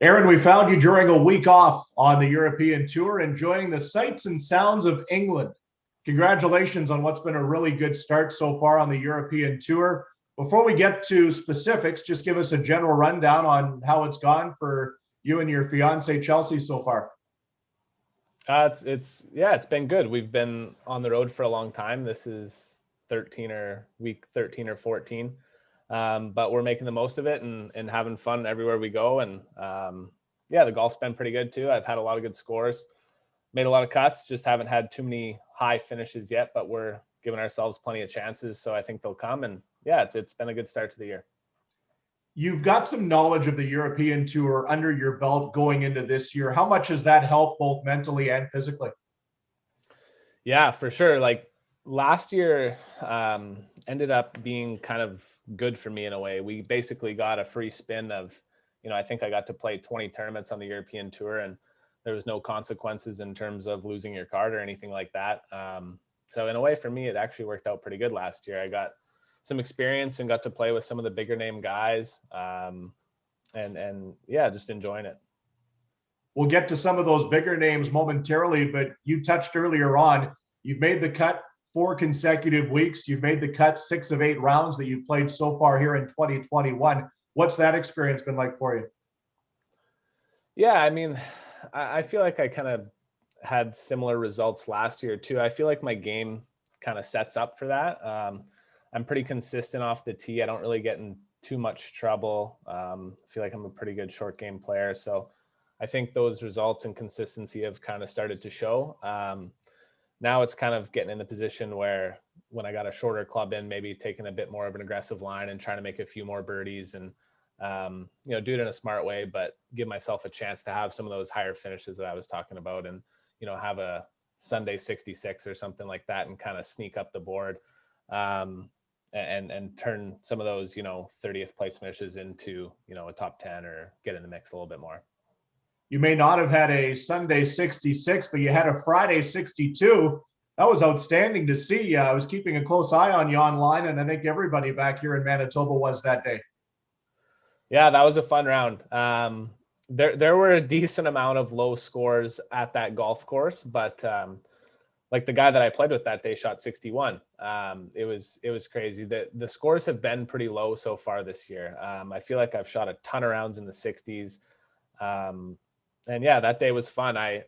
Aaron, we found you during a week off on the European tour, enjoying the sights and sounds of England. Congratulations on what's been a really good start so far on the European tour. Before we get to specifics, just give us a general rundown on how it's gone for you and your fiance Chelsea so far. It's been good. We've been on the road for a long time. This is week 13 or 14. But we're making the most of it and having fun everywhere we go. And the golf's been pretty good too. I've had a lot of good scores, made a lot of cuts, just haven't had too many high finishes yet, but we're giving ourselves plenty of chances. So I think they'll come. And it's been a good start to the year. You've got some knowledge of the European tour under your belt going into this year. How much has that helped both mentally and physically? Yeah, for sure. Like last year ended up being kind of good for me in a way. We basically got a free spin of, I think I got to play 20 tournaments on the European tour and there was no consequences in terms of losing your card or anything like that. So in a way for me, it actually worked out pretty good last year. I got some experience and got to play with some of the bigger name guys just enjoying it. We'll get to some of those bigger names momentarily, but you touched earlier on, you've made the cut 4 consecutive weeks. You've made the cut 6 of 8 rounds that you've played so far here in 2021. What's that experience been like for you? Yeah, I mean, I feel like I kind of had similar results last year too. I feel like my game kind of sets up for that. I'm pretty consistent off the tee. I don't really get in too much trouble. I feel like I'm a pretty good short game player. So I think those results and consistency have kind of started to show. Now it's kind of getting in the position where when I got a shorter club in, maybe taking a bit more of an aggressive line and trying to make a few more birdies and, do it in a smart way, but give myself a chance to have some of those higher finishes that I was talking about and, have a Sunday 66 or something like that and kind of sneak up the board and turn some of those, 30th place finishes into, a top 10 or get in the mix a little bit more. You may not have had a Sunday 66, but you had a Friday 62. That was outstanding to see. I was keeping a close eye on you online, and I think everybody back here in Manitoba was that day. Yeah, that was a fun round. There were a decent amount of low scores at that golf course, but like the guy that I played with that day shot 61. It was crazy. The scores have been pretty low so far this year. I feel like I've shot a ton of rounds in the 60s. That day was fun. I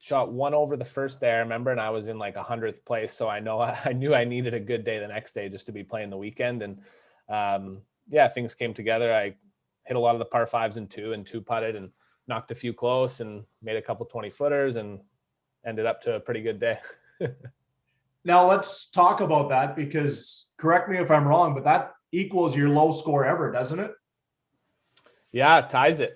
shot 1 over the first day, I remember, and I was in like 100th place. So I knew I needed a good day the next day just to be playing the weekend. And things came together. I hit a lot of the par 5s and 2 putted and knocked a few close and made a couple 20 footers and ended up to a pretty good day. Now let's talk about that because correct me if I'm wrong, but that equals your low score ever, doesn't it? Yeah, it ties it.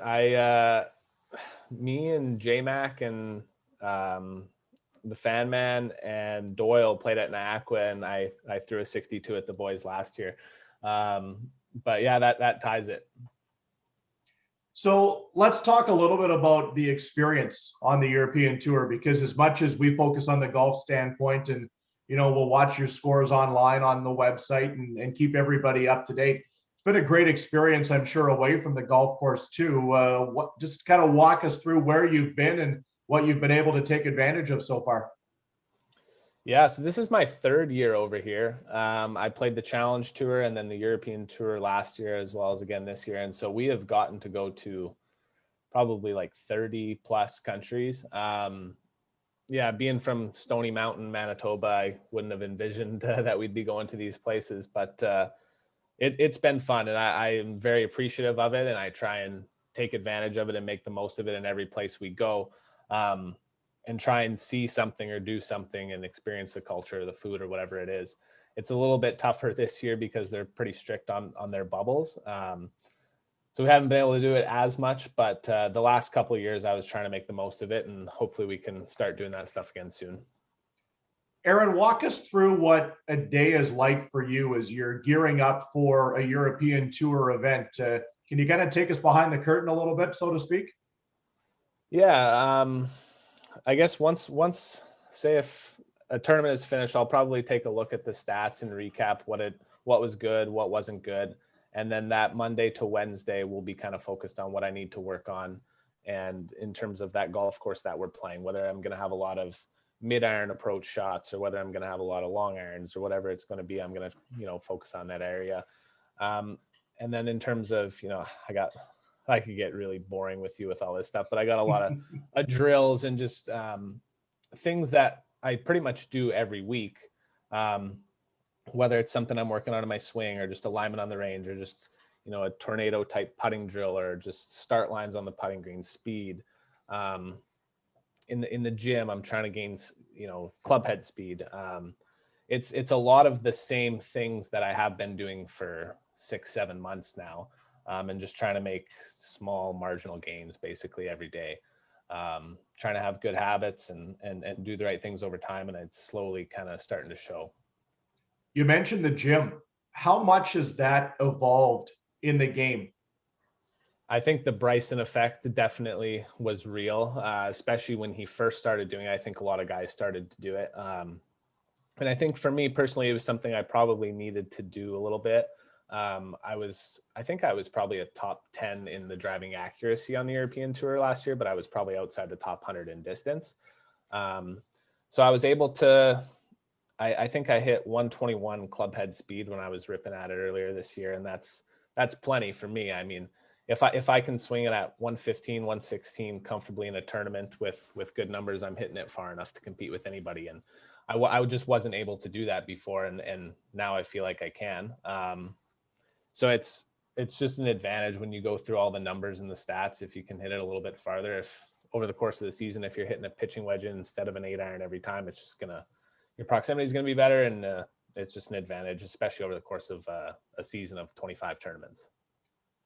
Me and J-Mac and the Fan Man and Doyle played at Niagara, and I threw a 62 at the boys last year. But yeah, that ties it. So let's talk a little bit about the experience on the European tour, because as much as we focus on the golf standpoint and, we'll watch your scores online on the website and keep everybody up to date. It's been a great experience, I'm sure, away from the golf course too. Just kind of walk us through where you've been and what you've been able to take advantage of so far. Yeah, so this is my 3rd year over here. I played the Challenge Tour and then the European Tour last year as well as again this year. And so we have gotten to go to probably like 30 plus countries. Being from Stony Mountain, Manitoba, I wouldn't have envisioned that we'd be going to these places, but it's been fun and I am very appreciative of it. And I try and take advantage of it and make the most of it in every place we go. And try and see something or do something and experience the culture or the food or whatever it is. It's a little bit tougher this year because they're pretty strict on their bubbles. So we haven't been able to do it as much, but the last couple of years I was trying to make the most of it and hopefully we can start doing that stuff again soon. Aaron, walk us through what a day is like for you as you're gearing up for a European tour event. Can you kind of take us behind the curtain a little bit, so to speak? Yeah. I guess once say if a tournament is finished, I'll probably take a look at the stats and recap what was good, what wasn't good. And then that Monday to Wednesday will be kind of focused on what I need to work on. And in terms of that golf course that we're playing, whether I'm going to have a lot of mid-iron approach shots or whether I'm going to have a lot of long irons or whatever it's going to be, I'm going to, focus on that area. And then in terms of, I could get really boring with you with all this stuff, but I got a lot of drills and just things that I pretty much do every week. Whether it's something I'm working on in my swing or just alignment on the range or just, a tornado type putting drill or just start lines on the putting green, speed. In the gym, I'm trying to gain, club head speed. It's a lot of the same things that I have been doing for 6-7 months now. And just trying to make small marginal gains basically every day. Trying to have good habits and do the right things over time. And it's slowly kind of starting to show. You mentioned the gym. How much has that evolved in the game? I think the Bryson effect definitely was real, especially when he first started doing it. I think a lot of guys started to do it. And I think for me personally, it was something I probably needed to do a little bit. I think I was probably a top 10 in the driving accuracy on the European Tour last year, but I was probably outside the top 100 in distance. So I was able to, I think I hit 121 club head speed when I was ripping at it earlier this year. And that's plenty for me. I mean, if I can swing it at 115, 116 comfortably in a tournament with good numbers, I'm hitting it far enough to compete with anybody. And I just wasn't able to do that before. And now I feel like I can. So it's just an advantage when you go through all the numbers and the stats. If you can hit it a little bit farther, if over the course of the season, if you're hitting a pitching wedge instead of an 8-iron every time, it's just your proximity is going to be better. And it's just an advantage, especially over the course of a season of 25 tournaments.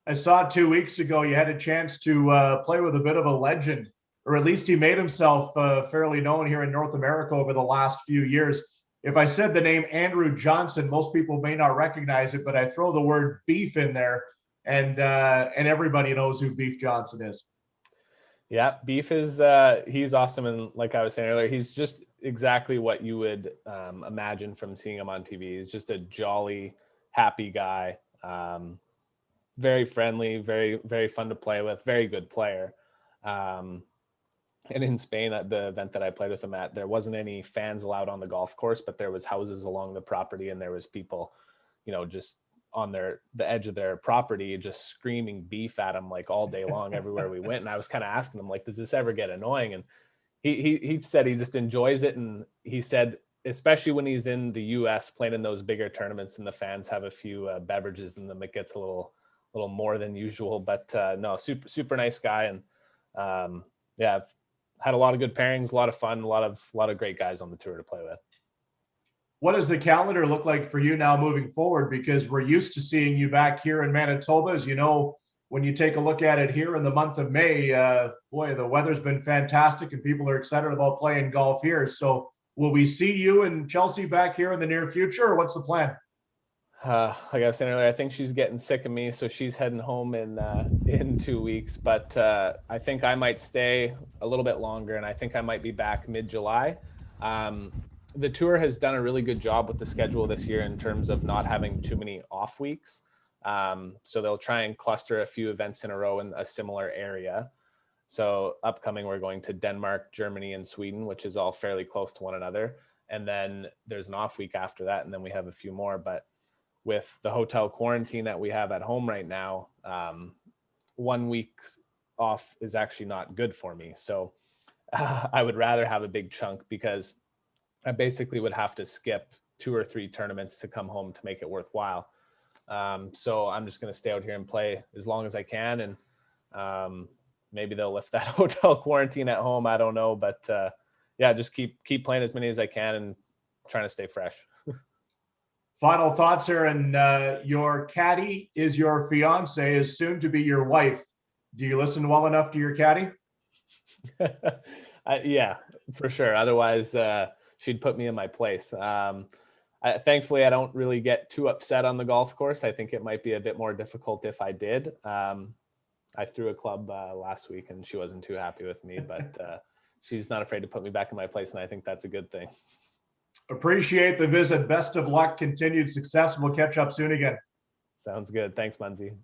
I saw 2 weeks ago, you had a chance to play with a bit of a legend, or at least he made himself fairly known here in North America over the last few years. If I said the name Andrew Johnson, most people may not recognize it, but I throw the word Beef in there, and everybody knows who Beef Johnson is. Yeah, Beef is he's awesome, and like I was saying earlier, he's just exactly what you would imagine from seeing him on TV. He's just a jolly, happy guy, very friendly, very very fun to play with, very good player. And in Spain, at the event that I played with him at, there wasn't any fans allowed on the golf course, but there was houses along the property, and there was people, just on the edge of their property, just screaming Beef at him like all day long everywhere we went. And I was kind of asking him, like, does this ever get annoying? And he said he just enjoys it. And he said, especially when he's in the US playing in those bigger tournaments and the fans have a few beverages in them, it gets a little more than usual. But no, super nice guy. And yeah, I've had a lot of good pairings, a lot of fun, a lot of great guys on the tour to play with. What does the calendar look like for you now moving forward? Because we're used to seeing you back here in Manitoba. As you know, when you take a look at it here in the month of May, boy, the weather's been fantastic and people are excited about playing golf here. So will we see you and Chelsea back here in the near future, or what's the plan? Like I was saying earlier, I think she's getting sick of me, so she's heading home in 2 weeks. But I think I might stay a little bit longer, and I think I might be back mid-July. The tour has done a really good job with the schedule this year in terms of not having too many off weeks. So they'll try and cluster a few events in a row in a similar area. So upcoming, we're going to Denmark, Germany, and Sweden, which is all fairly close to one another. And then there's an off week after that, and then we have a few more. But with the hotel quarantine that we have at home right now, 1 week off is actually not good for me. So I would rather have a big chunk, because I basically would have to skip 2 or 3 tournaments to come home to make it worthwhile. So I'm just going to stay out here and play as long as I can. And maybe they'll lift that hotel quarantine at home. I don't know. But yeah, just keep playing as many as I can and trying to stay fresh. Final thoughts, Aaron. Your caddy is your fiance, is soon to be your wife. Do you listen well enough to your caddy? Yeah, for sure. Otherwise, she'd put me in my place. Thankfully, I don't really get too upset on the golf course. I think it might be a bit more difficult if I did. I threw a club last week and she wasn't too happy with me, but she's not afraid to put me back in my place, and I think that's a good thing. Appreciate the visit. Best of luck, continued success. We'll catch up soon again. Sounds good. Thanks, Munzie.